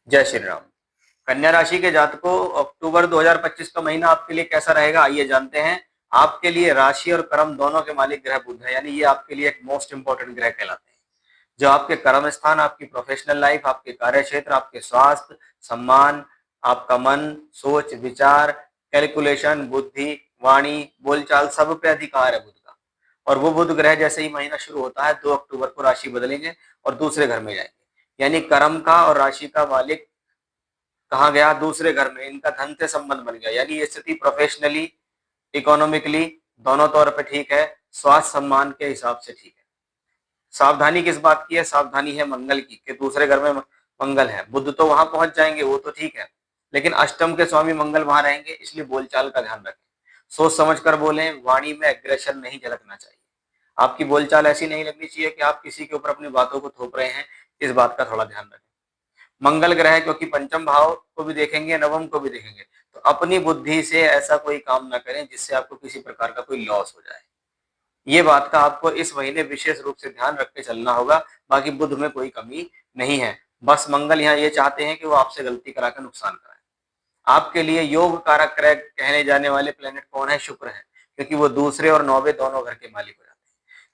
जय श्री राम। कन्या राशि के जातकों, अक्टूबर 2025 का महीना आपके लिए कैसा रहेगा, आइए जानते हैं। आपके लिए राशि और कर्म दोनों के मालिक ग्रह बुध है, यानी ये आपके लिए एक मोस्ट इंपॉर्टेंट ग्रह कहलाते हैं। जो आपके कर्म स्थान, आपकी प्रोफेशनल लाइफ, आपके कार्य क्षेत्र, आपके स्वास्थ्य, सम्मान, आपका मन, सोच, विचार, कैलकुलेशन, बुद्धि, वाणी, बोलचाल, सब पे अधिकार है बुध का। और वो बुध ग्रह जैसे ही महीना शुरू होता है 2 अक्टूबर को राशि बदलेंगे और दूसरे घर में जाएंगे, यानी कर्म का और राशि का मालिक कहा गया दूसरे घर में, इनका धन से संबंध बन गया, यानी ये स्थिति प्रोफेशनली, इकोनॉमिकली दोनों तौर पे ठीक है, स्वास्थ्य सम्मान के हिसाब से ठीक है। सावधानी किस बात की है? सावधानी है मंगल की, कि दूसरे घर में मंगल है। बुध तो वहां पहुंच जाएंगे, वो तो ठीक है, लेकिन अष्टम के स्वामी मंगल वहां रहेंगे, इसलिए बोलचाल का ध्यान रखें। सोच समझ कर बोलें, वाणी में एग्रेशन नहीं झलकना चाहिए। आपकी बोलचाल ऐसी नहीं लगनी चाहिए कि आप किसी के ऊपर अपनी बातों को थोप रहे हैं, इस बात का थोड़ा ध्यान रखें। मंगल ग्रह क्योंकि पंचम भाव को भी देखेंगे, नवम को भी देखेंगे, तो अपनी बुद्धि से ऐसा कोई काम ना करें जिससे आपको किसी प्रकार का कोई लॉस हो जाए। ये बात का आपको इस महीने विशेष रूप से ध्यान रख के चलना होगा। बाकी बुध में कोई कमी नहीं है, बस मंगल यहाँ ये चाहते हैं कि वो आपसे गलती करा कर नुकसान कराए। आपके लिए योग कारक ग्रह कहने जाने वाले प्लेनेट कौन है? शुक्र है, क्योंकि वो दूसरे और नौवे दोनों घर के मालिक हो जाते हैं।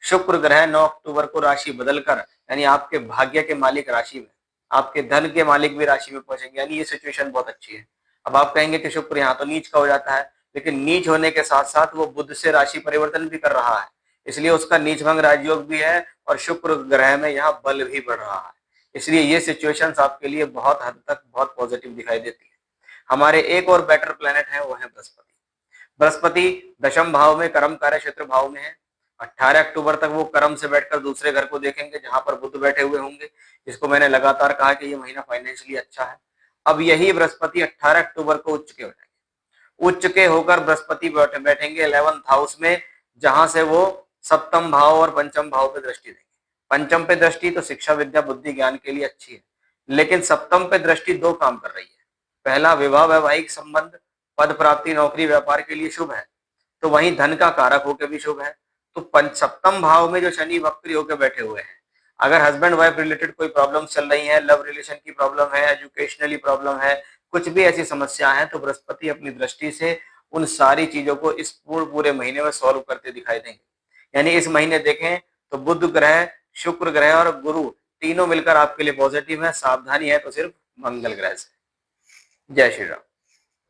शुक्र ग्रह 9 अक्टूबर को राशि बदलकर, यानी आपके भाग्य के मालिक राशि में, आपके धन के मालिक भी राशि में पहुंचेंगे, यानी ये सिचुएशन बहुत अच्छी है। अब आप कहेंगे कि शुक्र यहाँ तो नीच का हो जाता है, लेकिन नीच होने के साथ साथ वो बुध से राशि परिवर्तन भी कर रहा है, इसलिए उसका नीच भंग राजयोग भी है और शुक्र ग्रह में यहाँ बल भी बढ़ रहा है। इसलिए ये सिचुएशंस आपके लिए बहुत हद तक बहुत पॉजिटिव दिखाई देती है। हमारे एक और बेटर प्लेनेट है, वो है बृहस्पति। बृहस्पति दशम भाव में, कर्म कार्य क्षेत्र भाव में है। 18 अक्टूबर तक वो कर्म से बैठकर दूसरे घर को देखेंगे जहां पर बुध बैठे हुए होंगे, जिसको मैंने लगातार कहा कि ये महीना फाइनेंशियली अच्छा है। अब यही बृहस्पति 18 अक्टूबर को उच्च के हो जाएंगे। उच्च के होकर बृहस्पति बैठेंगे 11th हाउस में, जहां से वो सप्तम भाव और पंचम भाव पे दृष्टि देंगे। पंचम पे दृष्टि तो शिक्षा, विद्या, बुद्धि, ज्ञान के लिए अच्छी है, लेकिन सप्तम पे दृष्टि दो काम कर रही है। पहला, विवाह वैवाहिक संबंध, पद प्राप्ति, नौकरी, व्यापार के लिए शुभ है, तो वहीं धन का कारक होकर भी शुभ है। तो पंच सप्तम भाव में जो शनि वक्री होकर बैठे हुए हैं, अगर हस्बैंड वाइफ रिलेटेड कोई प्रॉब्लम चल रही है, लव रिलेशन की प्रॉब्लम है, एजुकेशनली प्रॉब्लम है, कुछ भी ऐसी समस्या है, तो बृहस्पति अपनी दृष्टि से उन सारी चीजों को इस पूरे महीने में सॉल्व करते दिखाई देंगे। यानी इस महीने देखें तो बुध ग्रह, शुक्र ग्रह और गुरु तीनों मिलकर आपके लिए पॉजिटिव है। सावधानी है तो सिर्फ मंगल ग्रह से। जय श्री राम।